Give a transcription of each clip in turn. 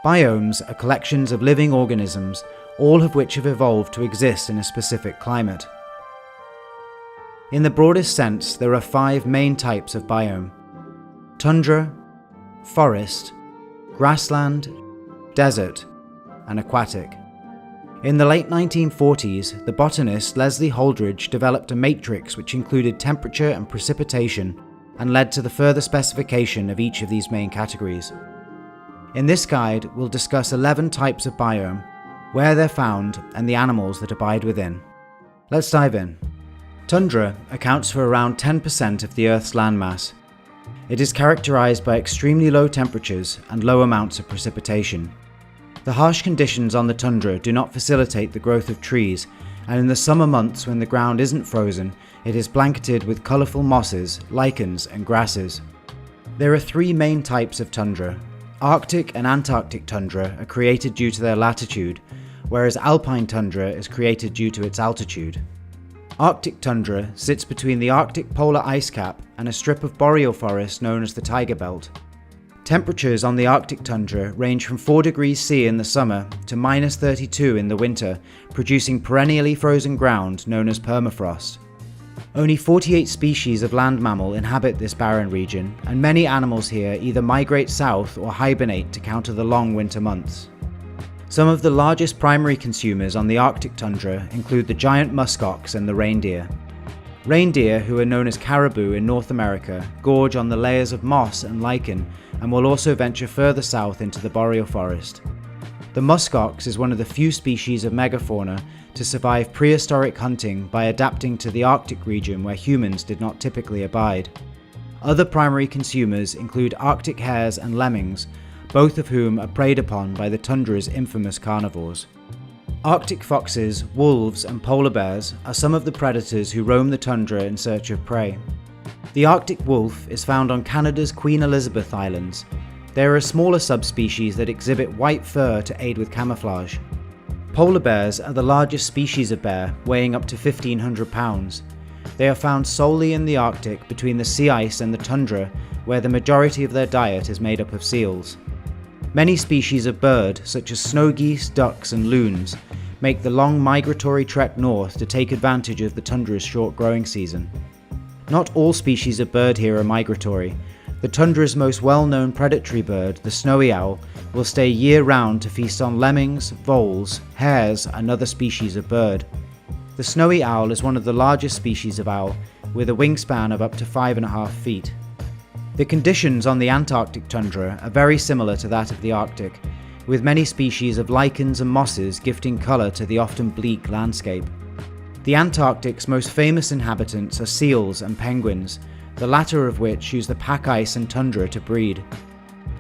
Biomes are collections of living organisms, all of which have evolved to exist in a specific climate. In the broadest sense, there are 5 main types of biome: tundra, forest, grassland, desert, and aquatic. In the late 1940s, the botanist Leslie Holdridge developed a matrix which included temperature and precipitation and led to the further specification of each of these main categories. In this guide, we'll discuss 11 types of biome, where they're found, and the animals that abide within. Let's dive in. Tundra accounts for around 10% of the Earth's landmass. It is characterized by extremely low temperatures and low amounts of precipitation. The harsh conditions on the tundra do not facilitate the growth of trees, and in the summer months when the ground isn't frozen, it is blanketed with colorful mosses, lichens, and grasses. There are 3 main types of tundra. Arctic and Antarctic tundra are created due to their latitude, whereas alpine tundra is created due to its altitude. Arctic tundra sits between the Arctic polar ice cap and a strip of boreal forest known as the Taiga Belt. Temperatures on the Arctic tundra range from 4 degrees C in the summer to -32 in the winter, producing perennially frozen ground known as permafrost. Only 48 species of land mammal inhabit this barren region, and many animals here either migrate south or hibernate to counter the long winter months. Some of the largest primary consumers on the Arctic tundra include the giant muskox and the reindeer. Reindeer, who are known as caribou in North America, gorge on the layers of moss and lichen and will also venture further south into the boreal forest. The muskox is one of the few species of megafauna to survive prehistoric hunting by adapting to the Arctic region where humans did not typically abide. Other primary consumers include Arctic hares and lemmings, both of whom are preyed upon by the tundra's infamous carnivores. Arctic foxes, wolves, and polar bears are some of the predators who roam the tundra in search of prey. The Arctic wolf is found on Canada's Queen Elizabeth Islands. They are a smaller subspecies that exhibit white fur to aid with camouflage. Polar bears are the largest species of bear, weighing up to 1,500 pounds. They are found solely in the Arctic between the sea ice and the tundra, where the majority of their diet is made up of seals. Many species of bird, such as snow geese, ducks, and loons, make the long migratory trek north to take advantage of the tundra's short growing season. Not all species of bird here are migratory. The tundra's most well-known predatory bird, the snowy owl, will stay year-round to feast on lemmings, voles, hares, and other species of bird. The snowy owl is one of the largest species of owl, with a wingspan of up to 5.5 feet. The conditions on the Antarctic tundra are very similar to that of the Arctic, with many species of lichens and mosses gifting colour to the often bleak landscape. The Antarctic's most famous inhabitants are seals and penguins, the latter of which use the pack ice and tundra to breed.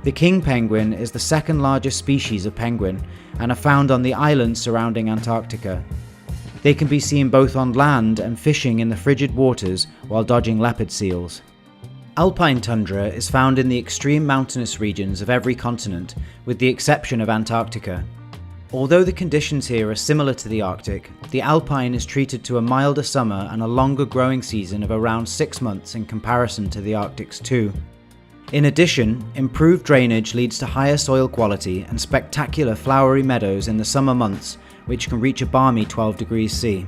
The king penguin is the second largest species of penguin and are found on the islands surrounding Antarctica. They can be seen both on land and fishing in the frigid waters while dodging leopard seals. Alpine tundra is found in the extreme mountainous regions of every continent, with the exception of Antarctica. Although the conditions here are similar to the Arctic, the alpine is treated to a milder summer and a longer growing season of around 6 months in comparison to the Arctic's 2. In addition, improved drainage leads to higher soil quality and spectacular flowery meadows in the summer months, which can reach a balmy 12 degrees C.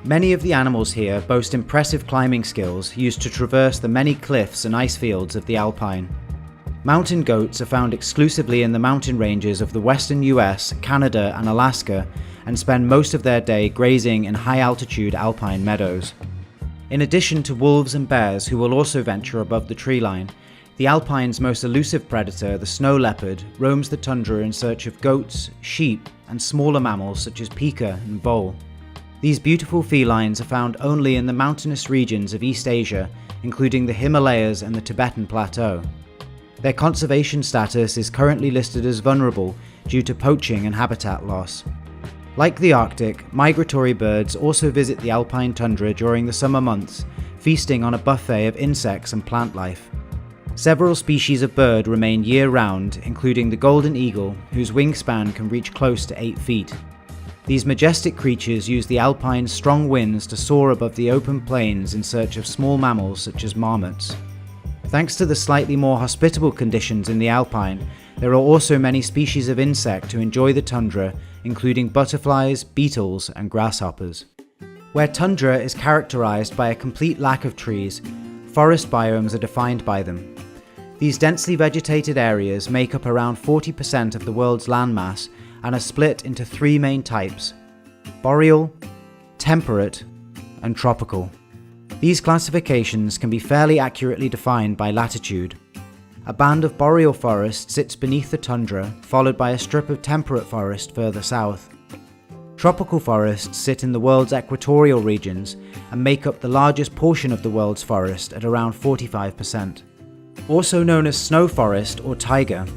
Many of the animals here boast impressive climbing skills used to traverse the many cliffs and ice fields of the alpine. Mountain goats are found exclusively in the mountain ranges of the western US, Canada, and Alaska, and spend most of their day grazing in high-altitude alpine meadows. In addition to wolves and bears who will also venture above the tree line, the alpine's most elusive predator, the snow leopard, roams the tundra in search of goats, sheep, and smaller mammals such as pika and vole. These beautiful felines are found only in the mountainous regions of East Asia, including the Himalayas and the Tibetan Plateau. Their conservation status is currently listed as vulnerable due to poaching and habitat loss. Like the Arctic, migratory birds also visit the alpine tundra during the summer months, feasting on a buffet of insects and plant life. Several species of bird remain year-round, including the golden eagle, whose wingspan can reach close to 8 feet. These majestic creatures use the alpine's strong winds to soar above the open plains in search of small mammals such as marmots. Thanks to the slightly more hospitable conditions in the alpine, There are also many species of insect who enjoy the tundra, including butterflies, beetles, and grasshoppers. Where tundra is characterized by a complete lack of trees, forest biomes are defined by them. These densely vegetated areas make up around 40% of the world's landmass and are split into three main types: boreal, temperate, and tropical. These classifications can be fairly accurately defined by latitude. A band of boreal forest sits beneath the tundra, followed by a strip of temperate forest further south. Tropical forests sit in the world's equatorial regions and make up the largest portion of the world's forest at around 45%. Also known as snow forest or taiga,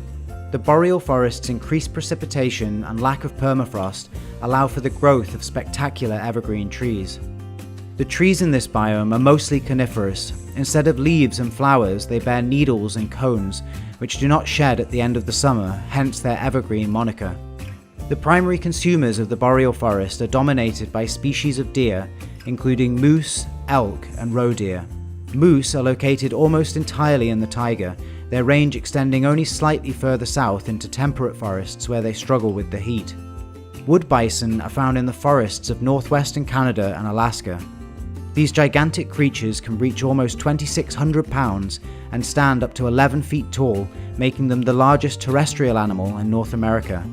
the boreal forest's increased precipitation and lack of permafrost allow for the growth of spectacular evergreen trees. The trees in this biome are mostly coniferous. Instead of leaves and flowers, they bear needles and cones, which do not shed at the end of the summer, hence their evergreen moniker. The primary consumers of the boreal forest are dominated by species of deer, including moose, elk, and roe deer. Moose are located almost entirely in the taiga, their range extending only slightly further south into temperate forests where they struggle with the heat. Wood bison are found in the forests of northwestern Canada and Alaska. These gigantic creatures can reach almost 2,600 pounds and stand up to 11 feet tall, making them the largest terrestrial animal in North America.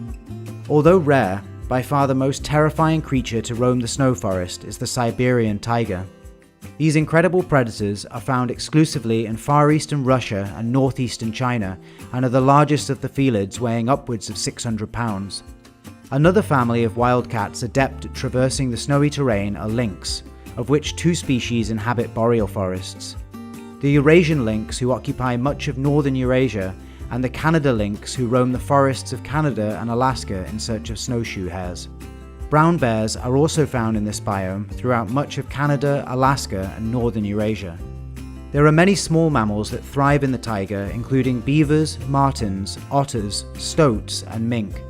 Although rare, by far the most terrifying creature to roam the snow forest is the Siberian tiger. These incredible predators are found exclusively in far eastern Russia and northeastern China and are the largest of the felids, weighing upwards of 600 pounds. Another family of wildcats adept at traversing the snowy terrain are lynx, of which two species inhabit boreal forests. The Eurasian lynx, who occupy much of northern Eurasia, and the Canada lynx, who roam the forests of Canada and Alaska in search of snowshoe hares. Brown bears are also found in this biome throughout much of Canada, Alaska, and northern Eurasia. There are many small mammals that thrive in the taiga, including beavers, martens, otters, stoats, and mink.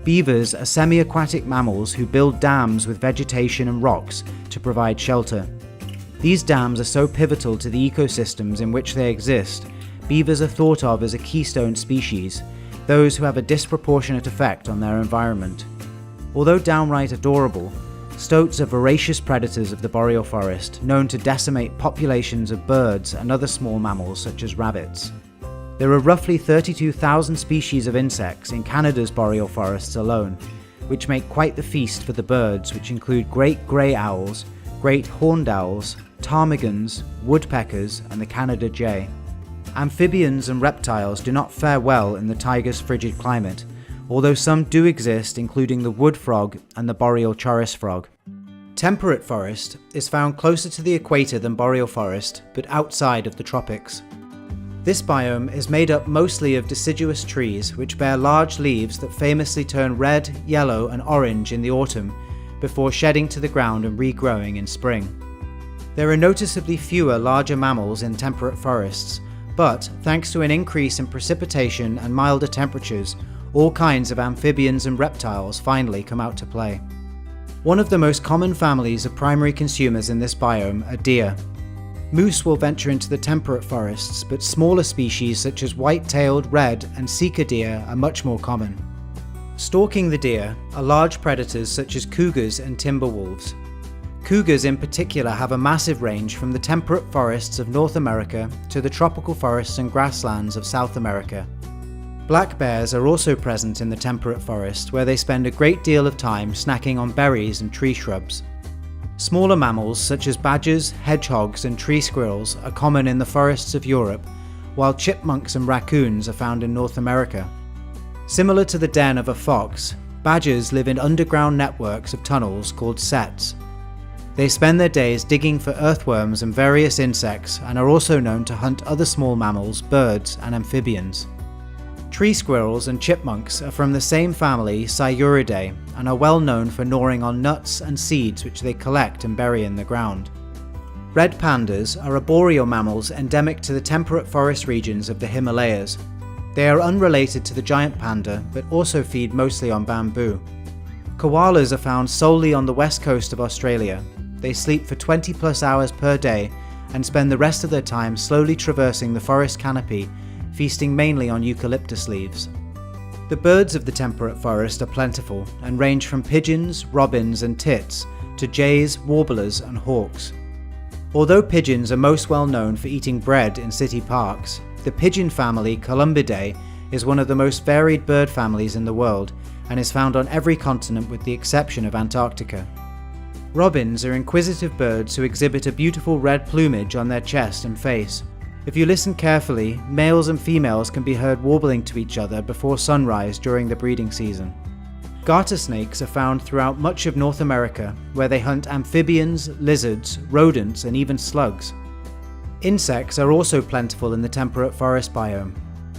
Beavers are semi-aquatic mammals who build dams with vegetation and rocks to provide shelter. These dams are so pivotal to the ecosystems in which they exist. Beavers are thought of as a keystone species, those who have a disproportionate effect on their environment. Although downright adorable, stoats are voracious predators of the boreal forest, known to decimate populations of birds and other small mammals such as rabbits. There are roughly 32,000 species of insects in Canada's boreal forests alone, which make quite the feast for the birds, which include great grey owls, great horned owls, ptarmigans, woodpeckers, and the Canada jay. Amphibians and reptiles do not fare well in the taiga's frigid climate, although some do exist, including the wood frog and the boreal choris frog. Temperate forest is found closer to the equator than boreal forest, but outside of the tropics. This biome is made up mostly of deciduous trees which bear large leaves that famously turn red, yellow, and orange in the autumn before shedding to the ground and regrowing in spring. There are noticeably fewer larger mammals in temperate forests, but thanks to an increase in precipitation and milder temperatures, all kinds of amphibians and reptiles finally come out to play. One of the most common families of primary consumers in this biome are deer. Moose will venture into the temperate forests, but smaller species such as white-tailed, red, and sika deer are much more common. Stalking the deer are large predators such as cougars and timber wolves. Cougars in particular have a massive range from the temperate forests of North America to the tropical forests and grasslands of South America. Black bears are also present in the temperate forest, where they spend a great deal of time snacking on berries and tree shrubs. Smaller mammals such as badgers, hedgehogs, and tree squirrels are common in the forests of Europe, while chipmunks and raccoons are found in North America. Similar to the den of a fox, badgers live in underground networks of tunnels called setts. They spend their days digging for earthworms and various insects, and are also known to hunt other small mammals, birds, and amphibians. Tree squirrels and chipmunks are from the same family, Sciuridae, and are well known for gnawing on nuts and seeds which they collect and bury in the ground. Red pandas are arboreal mammals endemic to the temperate forest regions of the Himalayas. They are unrelated to the giant panda, but also feed mostly on bamboo. Koalas are found solely on the west coast of Australia. They sleep for 20+ hours per day and spend the rest of their time slowly traversing the forest canopy, feasting mainly on eucalyptus leaves. The birds of the temperate forest are plentiful and range from pigeons, robins and tits to jays, warblers and hawks. Although pigeons are most well known for eating bread in city parks, the pigeon family Columbidae is one of the most varied bird families in the world and is found on every continent with the exception of Antarctica. Robins are inquisitive birds who exhibit a beautiful red plumage on their chest and face. If you listen carefully, males and females can be heard warbling to each other before sunrise during the breeding season. Garter snakes are found throughout much of North America, where they hunt amphibians, lizards, rodents, and even slugs. Insects are also plentiful in the temperate forest biome.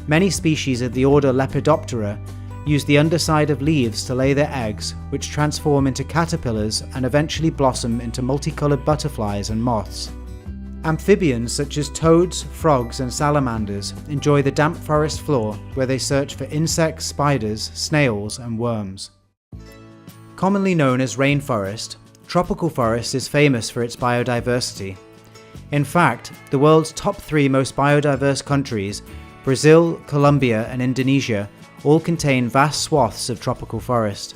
Many species of the order Lepidoptera use the underside of leaves to lay their eggs, which transform into caterpillars and eventually blossom into multicolored butterflies and moths. Amphibians such as toads, frogs, and salamanders enjoy the damp forest floor where they search for insects, spiders, snails, and worms. Commonly known as rainforest, tropical forest is famous for its biodiversity. In fact, the world's top 3 most biodiverse countries, Brazil, Colombia, and Indonesia, all contain vast swaths of tropical forest.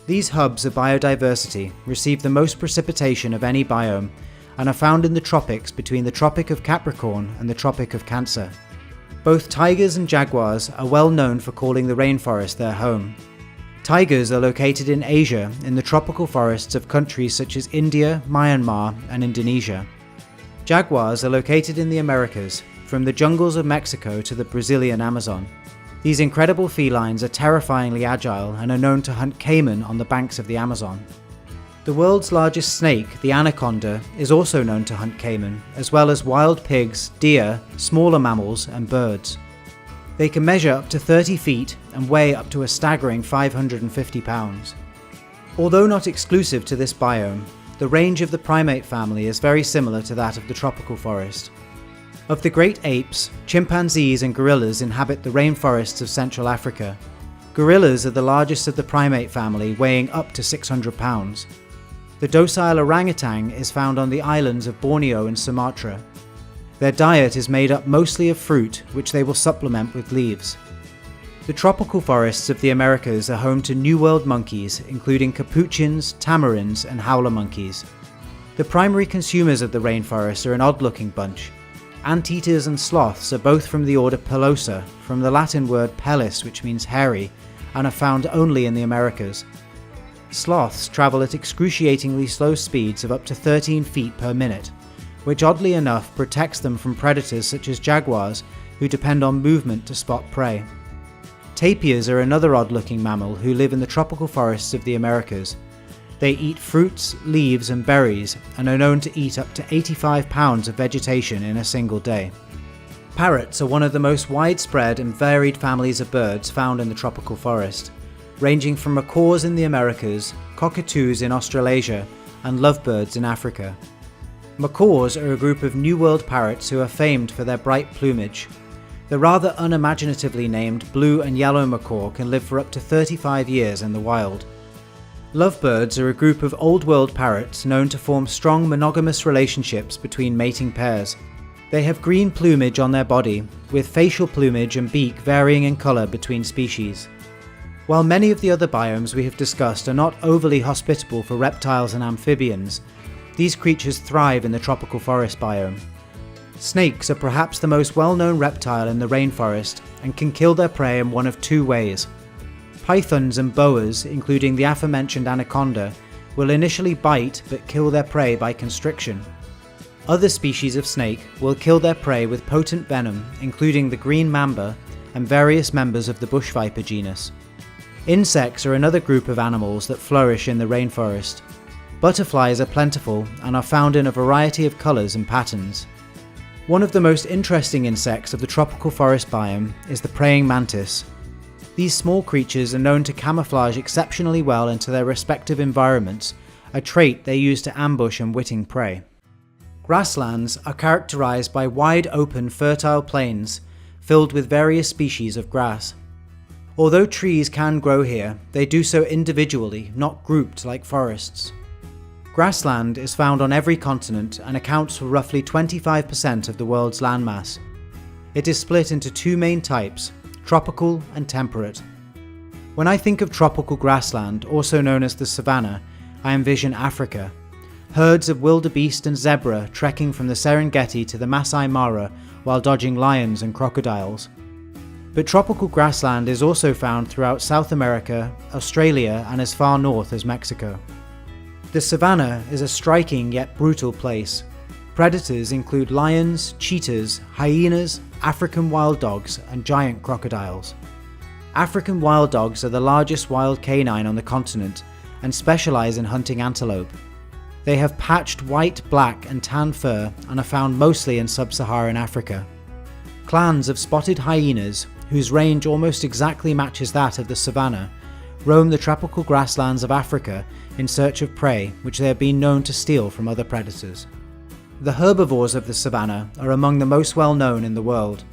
These hubs of biodiversity receive the most precipitation of any biome and are found in the tropics between the Tropic of Capricorn and the Tropic of Cancer. Both tigers and jaguars are well known for calling the rainforest their home. Tigers are located in Asia in the tropical forests of countries such as India, Myanmar, and Indonesia. Jaguars are located in the Americas, from the jungles of Mexico to the Brazilian Amazon. These incredible felines are terrifyingly agile and are known to hunt caiman on the banks of the Amazon. The world's largest snake, the anaconda, is also known to hunt caiman, as well as wild pigs, deer, smaller mammals, and birds. They can measure up to 30 feet and weigh up to a staggering 550 pounds. Although not exclusive to this biome, the range of the primate family is very similar to that of the tropical forest. Of the great apes, chimpanzees and gorillas inhabit the rainforests of Central Africa. Gorillas are the largest of the primate family, weighing up to 600 pounds. The docile orangutan is found on the islands of Borneo and Sumatra. Their diet is made up mostly of fruit, which they will supplement with leaves. The tropical forests of the Americas are home to New World monkeys, including capuchins, tamarins, and howler monkeys. The primary consumers of the rainforest are an odd-looking bunch. Anteaters and sloths are both from the order Pelosa, from the Latin word pellis, which means hairy, and are found only in the Americas. Sloths travel at excruciatingly slow speeds of up to 13 feet per minute, which oddly enough protects them from predators such as jaguars, who depend on movement to spot prey. Tapirs are another odd-looking mammal who live in the tropical forests of the Americas. They eat fruits, leaves, and berries, and are known to eat up to 85 pounds of vegetation in a single day. Parrots are one of the most widespread and varied families of birds found in the tropical forest, ranging from macaws in the Americas, cockatoos in Australasia, and lovebirds in Africa. Macaws are a group of New World parrots who are famed for their bright plumage. The rather unimaginatively named blue and yellow macaw can live for up to 35 years in the wild. Lovebirds are a group of Old World parrots known to form strong monogamous relationships between mating pairs. They have green plumage on their body, with facial plumage and beak varying in colour between species. While many of the other biomes we have discussed are not overly hospitable for reptiles and amphibians, these creatures thrive in the tropical forest biome. Snakes are perhaps the most well-known reptile in the rainforest and can kill their prey in one of 2 ways. Pythons and boas, including the aforementioned anaconda, will initially bite but kill their prey by constriction. Other species of snake will kill their prey with potent venom, including the green mamba and various members of the bush viper genus. Insects are another group of animals that flourish in the rainforest. Butterflies are plentiful and are found in a variety of colours and patterns. One of the most interesting insects of the tropical forest biome is the praying mantis. These small creatures are known to camouflage exceptionally well into their respective environments, a trait they use to ambush unwitting prey. Grasslands are characterised by wide open fertile plains filled with various species of grass. Although trees can grow here, they do so individually, not grouped like forests. Grassland is found on every continent and accounts for roughly 25% of the world's landmass. It is split into 2 main types, tropical and temperate. When I think of tropical grassland, also known as the savanna, I envision Africa. Herds of wildebeest and zebra trekking from the Serengeti to the Masai Mara while dodging lions and crocodiles. But tropical grassland is also found throughout South America, Australia, and as far north as Mexico. The savanna is a striking yet brutal place. Predators include lions, cheetahs, hyenas, African wild dogs, and giant crocodiles. African wild dogs are the largest wild canine on the continent and specialize in hunting antelope. They have patched white, black, and tan fur and are found mostly in sub-Saharan Africa. Clans of spotted hyenas, whose range almost exactly matches that of the savanna, roam the tropical grasslands of Africa in search of prey which they have been known to steal from other predators. The herbivores of the savanna are among the most well known in the world.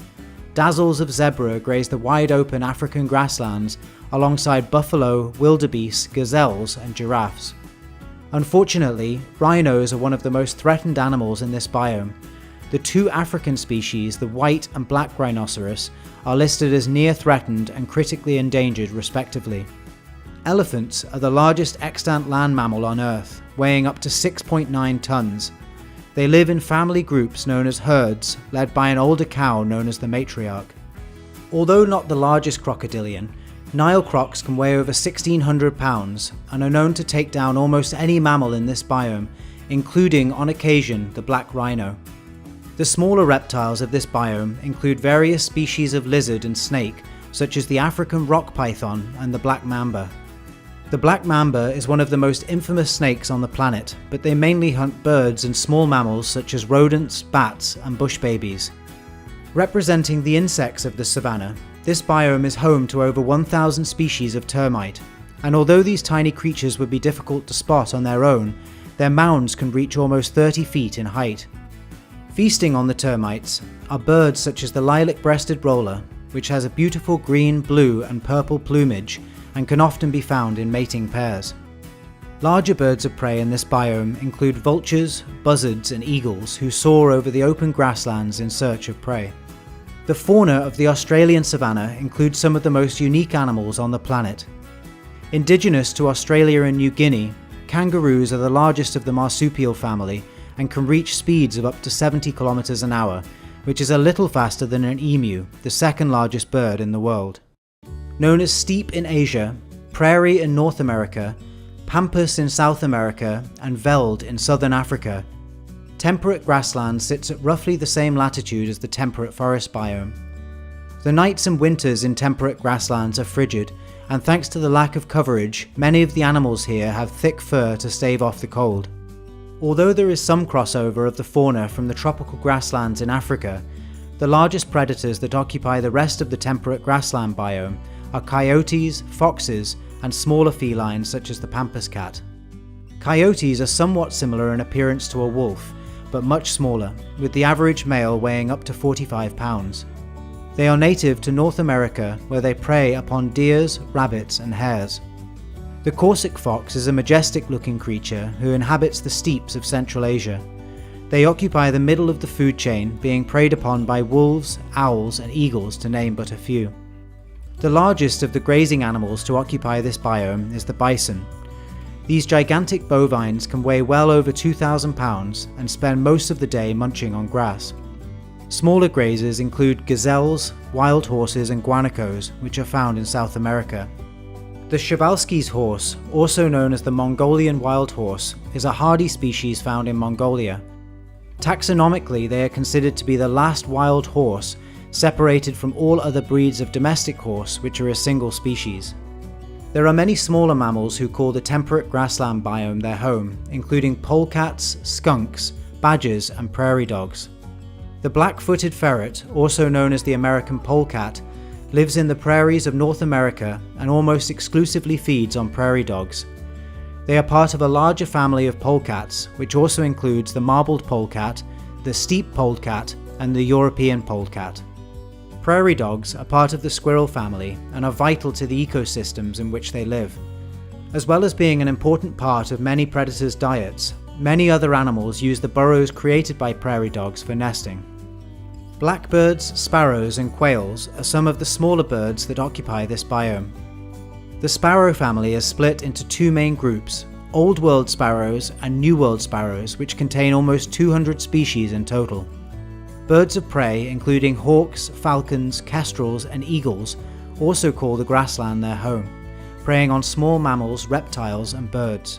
Dazzles of zebra graze the wide-open African grasslands alongside buffalo, wildebeest, gazelles, and giraffes. Unfortunately, rhinos are one of the most threatened animals in this biome. The two African species, the white and black rhinoceros, are listed as near threatened and critically endangered respectively. Elephants are the largest extant land mammal on Earth, weighing up to 6.9 tons. They live in family groups known as herds, led by an older cow known as the matriarch. Although not the largest crocodilian, Nile crocs can weigh over 1,600 pounds and are known to take down almost any mammal in this biome, including, on occasion, the black rhino. The smaller reptiles of this biome include various species of lizard and snake, such as the African rock python and the black mamba. The black mamba is one of the most infamous snakes on the planet, but they mainly hunt birds and small mammals such as rodents, bats, and bush babies. Representing the insects of the savanna, this biome is home to over 1,000 species of termite, and although these tiny creatures would be difficult to spot on their own, their mounds can reach almost 30 feet in height. Feasting on the termites are birds such as the lilac-breasted roller, which has a beautiful green, blue, and purple plumage and can often be found in mating pairs. Larger birds of prey in this biome include vultures, buzzards, and eagles who soar over the open grasslands in search of prey. The fauna of the Australian savanna includes some of the most unique animals on the planet. Indigenous to Australia and New Guinea, kangaroos are the largest of the marsupial family and can reach speeds of up to 70 kilometers an hour, which is a little faster than an emu, the second largest bird in the world. Known as steppe in Asia, prairie in North America, pampas in South America, and veld in southern Africa, temperate grassland sits at roughly the same latitude as the temperate forest biome. The nights and winters in temperate grasslands are frigid, and thanks to the lack of coverage, many of the animals here have thick fur to stave off the cold. Although there is some crossover of the fauna from the tropical grasslands in Africa, the largest predators that occupy the rest of the temperate grassland biome are coyotes, foxes, and smaller felines such as the pampas cat. Coyotes are somewhat similar in appearance to a wolf, but much smaller, with the average male weighing up to 45 pounds. They are native to North America, where they prey upon deers, rabbits, and hares. The Corsic fox is a majestic-looking creature who inhabits the steppes of Central Asia. They occupy the middle of the food chain, being preyed upon by wolves, owls, and eagles, to name but a few. The largest of the grazing animals to occupy this biome is the bison. These gigantic bovines can weigh well over 2,000 pounds and spend most of the day munching on grass. Smaller grazers include gazelles, wild horses, and guanacos, which are found in South America. The Przewalski's horse, also known as the Mongolian wild horse, is a hardy species found in Mongolia. Taxonomically, they are considered to be the last wild horse, separated from all other breeds of domestic horse, which are a single species. There are many smaller mammals who call the temperate grassland biome their home, including polecats, skunks, badgers, and prairie dogs. The black-footed ferret, also known as the American polecat, lives in the prairies of North America and almost exclusively feeds on prairie dogs. They are part of a larger family of polecats, which also includes the marbled polecat, the steppe polecat, and the European polecat. Prairie dogs are part of the squirrel family and are vital to the ecosystems in which they live. As well as being an important part of many predators' diets, many other animals use the burrows created by prairie dogs for nesting. Blackbirds, sparrows, and quails are some of the smaller birds that occupy this biome. The sparrow family is split into two main groups, Old World sparrows and New World sparrows, which contain almost 200 species in total. Birds of prey, including hawks, falcons, kestrels, and eagles, also call the grassland their home, preying on small mammals, reptiles, and birds.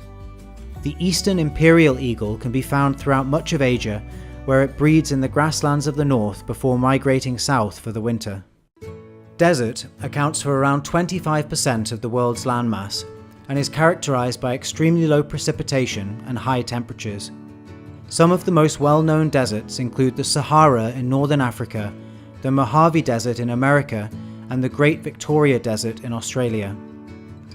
The eastern imperial eagle can be found throughout much of Asia, where it breeds in the grasslands of the north before migrating south for the winter. Desert accounts for around 25% of the world's landmass and is characterized by extremely low precipitation and high temperatures. Some of the most well-known deserts include the Sahara in northern Africa, the Mojave Desert in America, and the Great Victoria Desert in Australia.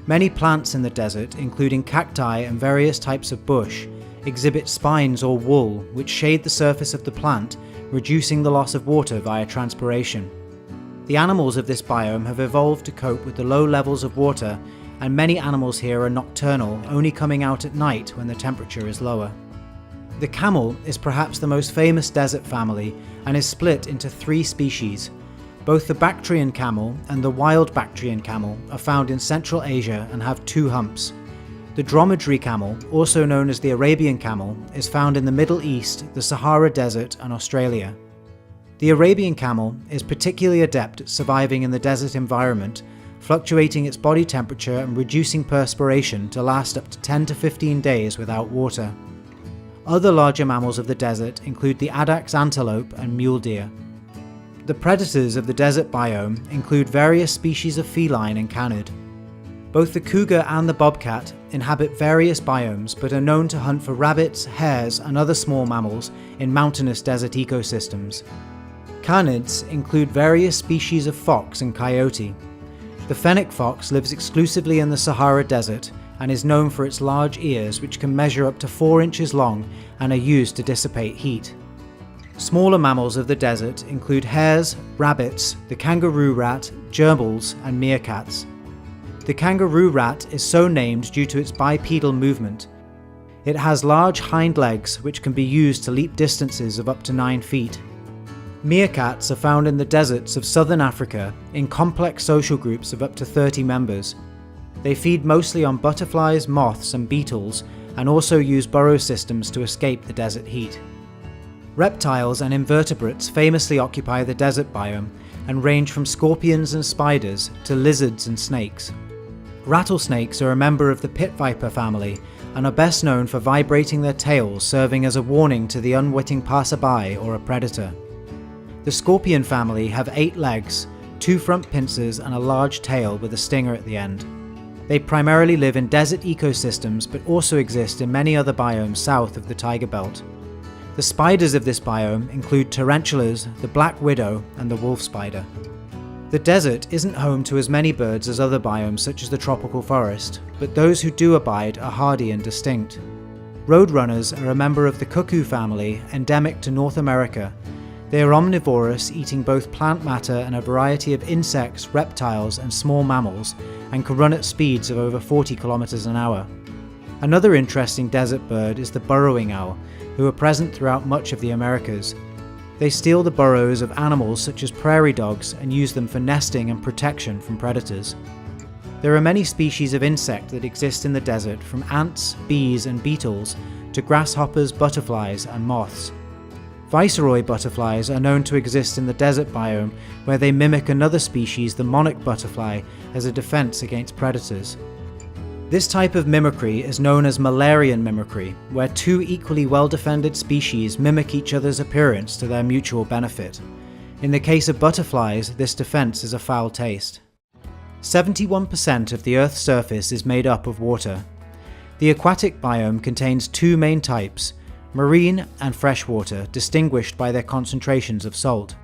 Many plants in the desert, including cacti and various types of bush, exhibit spines or wool which shade the surface of the plant, reducing the loss of water via transpiration. The animals of this biome have evolved to cope with the low levels of water, and many animals here are nocturnal, only coming out at night when the temperature is lower. The camel is perhaps the most famous desert family and is split into three species. Both the Bactrian camel and the wild Bactrian camel are found in Central Asia and have two humps. The dromedary camel, also known as the Arabian camel, is found in the Middle East, the Sahara Desert, and Australia. The Arabian camel is particularly adept at surviving in the desert environment, fluctuating its body temperature and reducing perspiration to last up to 10 to 15 days without water. Other larger mammals of the desert include the addax antelope and mule deer. The predators of the desert biome include various species of feline and canid. Both the cougar and the bobcat inhabit various biomes but are known to hunt for rabbits, hares, and other small mammals in mountainous desert ecosystems. Canids include various species of fox and coyote. The fennec fox lives exclusively in the Sahara Desert and is known for its large ears, which can measure up to 4 inches long and are used to dissipate heat. Smaller mammals of the desert include hares, rabbits, the kangaroo rat, gerbils, and meerkats. The kangaroo rat is so named due to its bipedal movement. It has large hind legs which can be used to leap distances of up to 9 feet. Meerkats are found in the deserts of southern Africa in complex social groups of up to 30 members. They feed mostly on butterflies, moths, and beetles, and also use burrow systems to escape the desert heat. Reptiles and invertebrates famously occupy the desert biome and range from scorpions and spiders to lizards and snakes. Rattlesnakes are a member of the pit viper family and are best known for vibrating their tails, serving as a warning to the unwitting passerby or a predator. The scorpion family have 8 legs, 2 front pincers, and a large tail with a stinger at the end. They primarily live in desert ecosystems but also exist in many other biomes south of the Tiger Belt. The spiders of this biome include tarantulas, the black widow, and the wolf spider. The desert isn't home to as many birds as other biomes such as the tropical forest, but those who do abide are hardy and distinct. Roadrunners are a member of the cuckoo family, endemic to North America. They are omnivorous, eating both plant matter and a variety of insects, reptiles, and small mammals, and can run at speeds of over 40 kilometers an hour. Another interesting desert bird is the burrowing owl, who are present throughout much of the Americas. They steal the burrows of animals such as prairie dogs and use them for nesting and protection from predators. There are many species of insect that exist in the desert, from ants, bees, and beetles to grasshoppers, butterflies, and moths. Viceroy butterflies are known to exist in the desert biome, where they mimic another species, the monarch butterfly, as a defense against predators. This type of mimicry is known as Müllerian mimicry, where two equally well-defended species mimic each other's appearance to their mutual benefit. In the case of butterflies, this defense is a foul taste. 71% of the Earth's surface is made up of water. The aquatic biome contains two main types, marine and freshwater, distinguished by their concentrations of salt.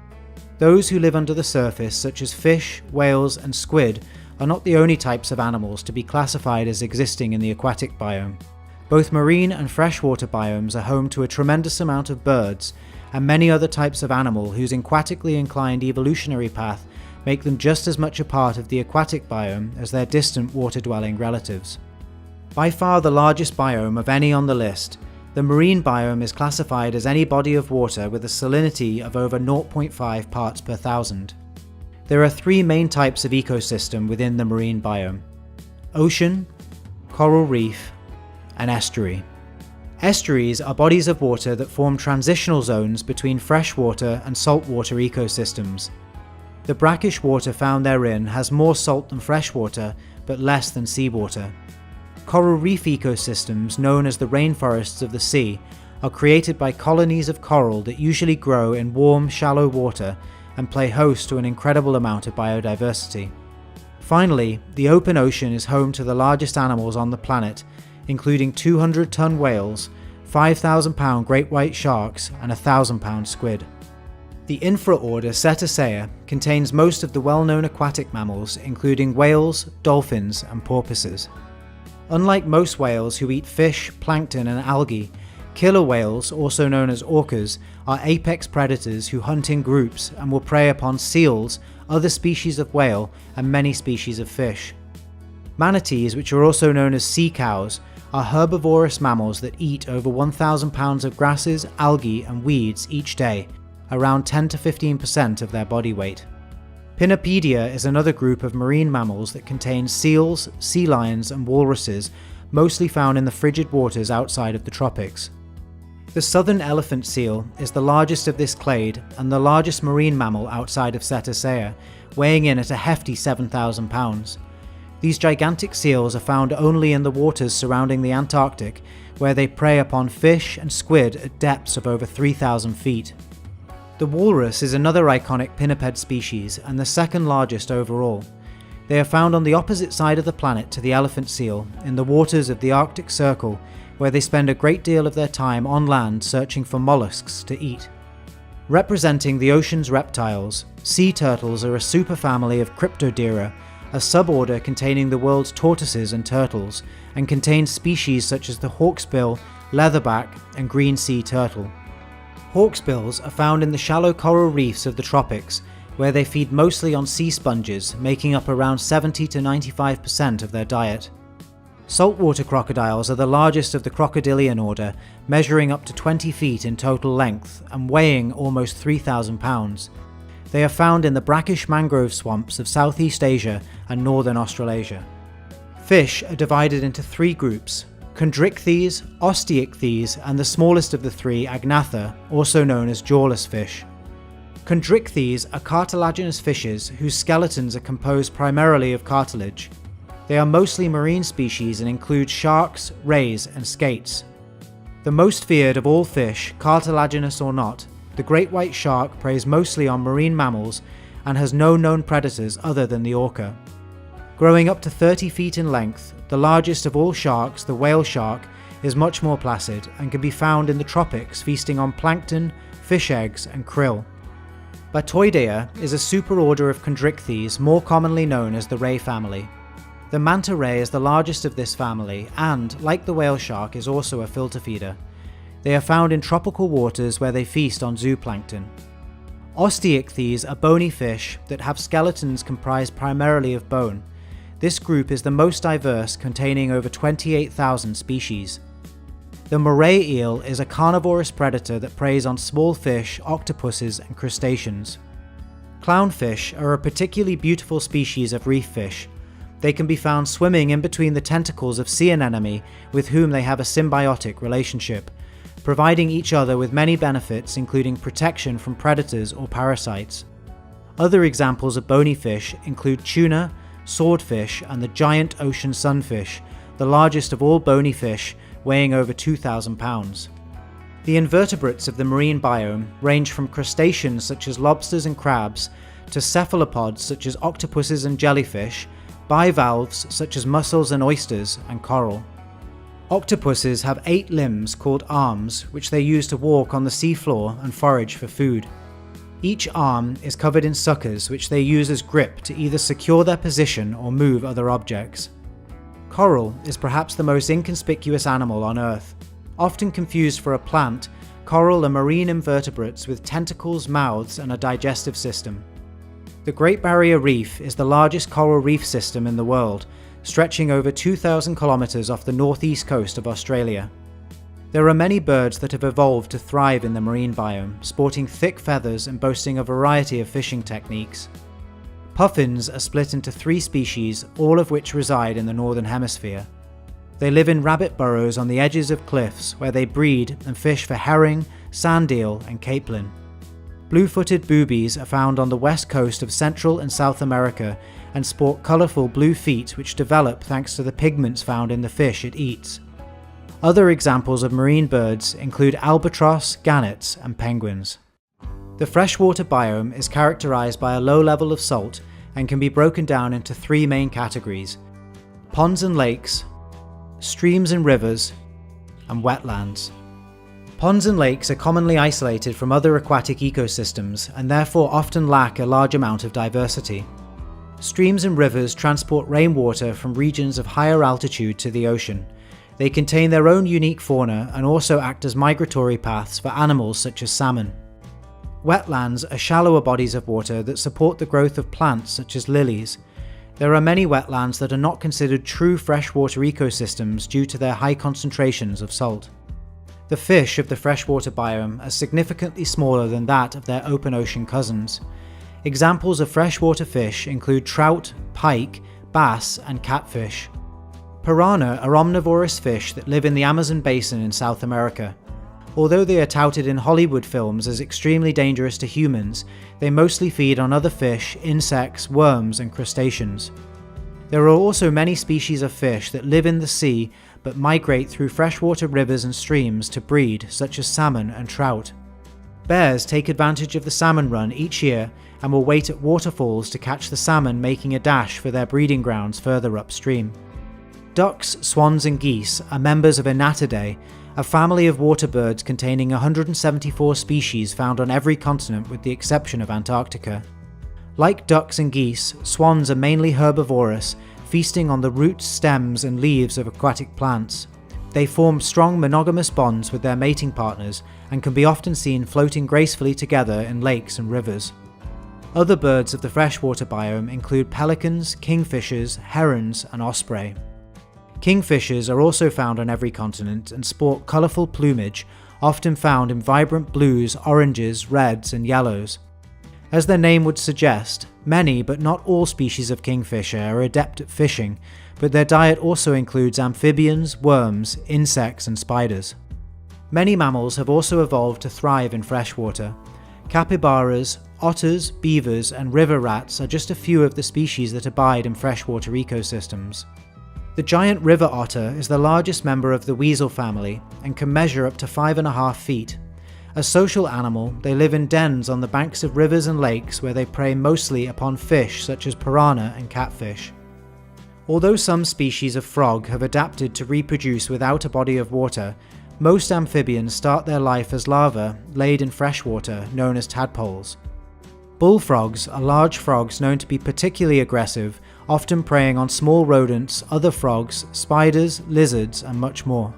Those who live under the surface, such as fish, whales, and squid, are not the only types of animals to be classified as existing in the aquatic biome. Both marine and freshwater biomes are home to a tremendous amount of birds and many other types of animal whose aquatically inclined evolutionary path make them just as much a part of the aquatic biome as their distant water-dwelling relatives. By far the largest biome of any on the list, the marine biome is classified as any body of water with a salinity of over 0.5 parts per thousand. There are three main types of ecosystem within the marine biome. ocean, coral reef, and estuary. Estuaries are bodies of water that form transitional zones between freshwater and saltwater ecosystems. The brackish water found therein has more salt than freshwater, but less than seawater. Coral reef ecosystems, known as the rainforests of the sea, are created by colonies of coral that usually grow in warm, shallow water and play host to an incredible amount of biodiversity. Finally, the open ocean is home to the largest animals on the planet, including 200-ton whales, 5,000-pound great white sharks, and 1,000-pound squid. The infraorder Cetacea contains most of the well-known aquatic mammals, including whales, dolphins, and porpoises. Unlike most whales who eat fish, plankton, and algae, killer whales, also known as orcas, are apex predators who hunt in groups and will prey upon seals, other species of whale, and many species of fish. Manatees, which are also known as sea cows, are herbivorous mammals that eat over 1,000 pounds of grasses, algae, and weeds each day, around 10 to 15% of their body weight. Pinnipedia is another group of marine mammals that contains seals, sea lions, and walruses, mostly found in the frigid waters outside of the tropics. The southern elephant seal is the largest of this clade and the largest marine mammal outside of Cetacea, weighing in at a hefty 7,000 pounds. These gigantic seals are found only in the waters surrounding the Antarctic, where they prey upon fish and squid at depths of over 3,000 feet. The walrus is another iconic pinniped species and the second largest overall. They are found on the opposite side of the planet to the elephant seal, in the waters of the Arctic Circle, where they spend a great deal of their time on land searching for mollusks to eat. Representing the ocean's reptiles, sea turtles are a superfamily of Cryptodira, a suborder containing the world's tortoises and turtles, and contains species such as the hawksbill, leatherback, and green sea turtle. Hawksbills are found in the shallow coral reefs of the tropics, where they feed mostly on sea sponges, making up around 70 to 95% of their diet. Saltwater crocodiles are the largest of the crocodilian order, measuring up to 20 feet in total length and weighing almost 3,000 pounds. They are found in the brackish mangrove swamps of Southeast Asia and northern Australasia. Fish are divided into three groups: chondrichthyes, osteichthyes, and the smallest of the three, agnatha, also known as jawless fish. Chondrichthyes are cartilaginous fishes whose skeletons are composed primarily of cartilage. They are mostly marine species and include sharks, rays, and skates. The most feared of all fish, cartilaginous or not, the great white shark preys mostly on marine mammals and has no known predators other than the orca. Growing up to 30 feet in length, the largest of all sharks, the whale shark, is much more placid and can be found in the tropics, feasting on plankton, fish eggs, and krill. Batoidea is a superorder of chondrichthyes, more commonly known as the ray family. The manta ray is the largest of this family and, like the whale shark, is also a filter feeder. They are found in tropical waters where they feast on zooplankton. Osteichthyes are bony fish that have skeletons comprised primarily of bone. This group is the most diverse, containing over 28,000 species. The moray eel is a carnivorous predator that preys on small fish, octopuses, and crustaceans. Clownfish are a particularly beautiful species of reef fish. They can be found swimming in between the tentacles of sea anemone, with whom they have a symbiotic relationship, providing each other with many benefits, including protection from predators or parasites. Other examples of bony fish include tuna, swordfish, and the giant ocean sunfish, the largest of all bony fish, weighing over 2,000 pounds. The invertebrates of the marine biome range from crustaceans such as lobsters and crabs, to cephalopods such as octopuses and jellyfish, bivalves such as mussels and oysters, and coral. Octopuses have 8 limbs called arms, which they use to walk on the seafloor and forage for food. Each arm is covered in suckers, which they use as grip to either secure their position or move other objects. Coral is perhaps the most inconspicuous animal on Earth. Often confused for a plant, coral are marine invertebrates with tentacles, mouths, and a digestive system. The Great Barrier Reef is the largest coral reef system in the world, stretching over 2,000 kilometers off the northeast coast of Australia. There are many birds that have evolved to thrive in the marine biome, sporting thick feathers and boasting a variety of fishing techniques. Puffins are split into 3 species, all of which reside in the northern hemisphere. They live in rabbit burrows on the edges of cliffs where they breed and fish for herring, sand eel, and capelin. Blue-footed boobies are found on the west coast of Central and South America and sport colourful blue feet which develop thanks to the pigments found in the fish it eats. Other examples of marine birds include albatross, gannets, and penguins. The freshwater biome is characterised by a low level of salt and can be broken down into 3 main categories: ponds and lakes, streams and rivers, and wetlands. Ponds and lakes are commonly isolated from other aquatic ecosystems and therefore often lack a large amount of diversity. Streams and rivers transport rainwater from regions of higher altitude to the ocean. They contain their own unique fauna and also act as migratory paths for animals such as salmon. Wetlands are shallower bodies of water that support the growth of plants such as lilies. There are many wetlands that are not considered true freshwater ecosystems due to their high concentrations of salt. The fish of the freshwater biome are significantly smaller than that of their open ocean cousins. Examples of freshwater fish include trout, pike, bass, and catfish. Piranha are omnivorous fish that live in the Amazon basin in South America. Although they are touted in Hollywood films as extremely dangerous to humans, they mostly feed on other fish, insects, worms, and crustaceans. There are also many species of fish that live in the sea but migrate through freshwater rivers and streams to breed, such as salmon and trout. Bears take advantage of the salmon run each year and will wait at waterfalls to catch the salmon making a dash for their breeding grounds further upstream. Ducks, swans, and geese are members of Anatidae, a family of water birds containing 174 species found on every continent with the exception of Antarctica. Like ducks and geese, swans are mainly herbivorous, feasting on the roots, stems, and leaves of aquatic plants. They form strong monogamous bonds with their mating partners and can be often seen floating gracefully together in lakes and rivers. Other birds of the freshwater biome include pelicans, kingfishers, herons, and osprey. Kingfishers are also found on every continent and sport colourful plumage, often found in vibrant blues, oranges, reds, and yellows. As their name would suggest, many but not all species of kingfisher are adept at fishing, but their diet also includes amphibians, worms, insects, and spiders. Many mammals have also evolved to thrive in freshwater. Capybaras, otters, beavers, and river rats are just a few of the species that abide in freshwater ecosystems. The giant river otter is the largest member of the weasel family and can measure up to 5.5 feet. A social animal, they live in dens on the banks of rivers and lakes where they prey mostly upon fish such as piranha and catfish. Although some species of frog have adapted to reproduce without a body of water, most amphibians start their life as larvae laid in freshwater, known as tadpoles. Bullfrogs are large frogs known to be particularly aggressive, often preying on small rodents, other frogs, spiders, lizards, and much more.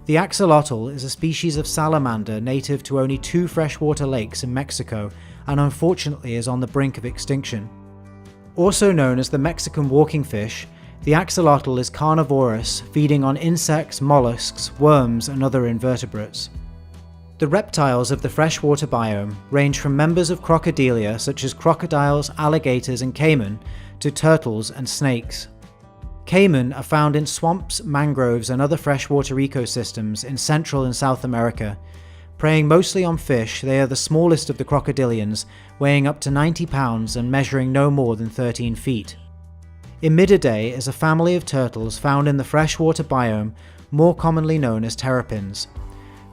The axolotl is a species of salamander native to only 2 freshwater lakes in Mexico and unfortunately is on the brink of extinction. Also known as the Mexican walking fish, the axolotl is carnivorous, feeding on insects, mollusks, worms, and other invertebrates. The reptiles of the freshwater biome range from members of crocodilia such as crocodiles, alligators, and caiman to turtles and snakes. Caiman are found in swamps, mangroves, and other freshwater ecosystems in Central and South America. Preying mostly on fish, they are the smallest of the crocodilians, weighing up to 90 pounds and measuring no more than 13 feet. Imididae is a family of turtles found in the freshwater biome, more commonly known as terrapins.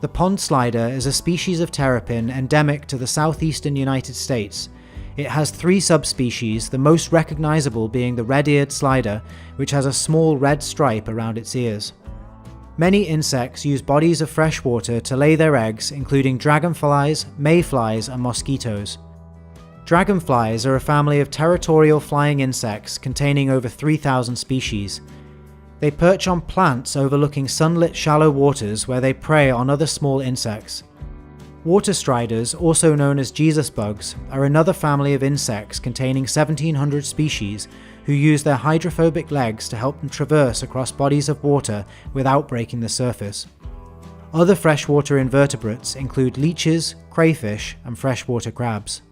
The pond slider is a species of terrapin endemic to the southeastern United States. It has 3 subspecies, the most recognizable being the red-eared slider, which has a small red stripe around its ears. Many insects use bodies of fresh water to lay their eggs, including dragonflies, mayflies, and mosquitoes. Dragonflies are a family of territorial flying insects containing over 3,000 species. They perch on plants overlooking sunlit shallow waters where they prey on other small insects. Water striders, also known as Jesus bugs, are another family of insects containing 1,700 species who use their hydrophobic legs to help them traverse across bodies of water without breaking the surface. Other freshwater invertebrates include leeches, crayfish, and freshwater crabs.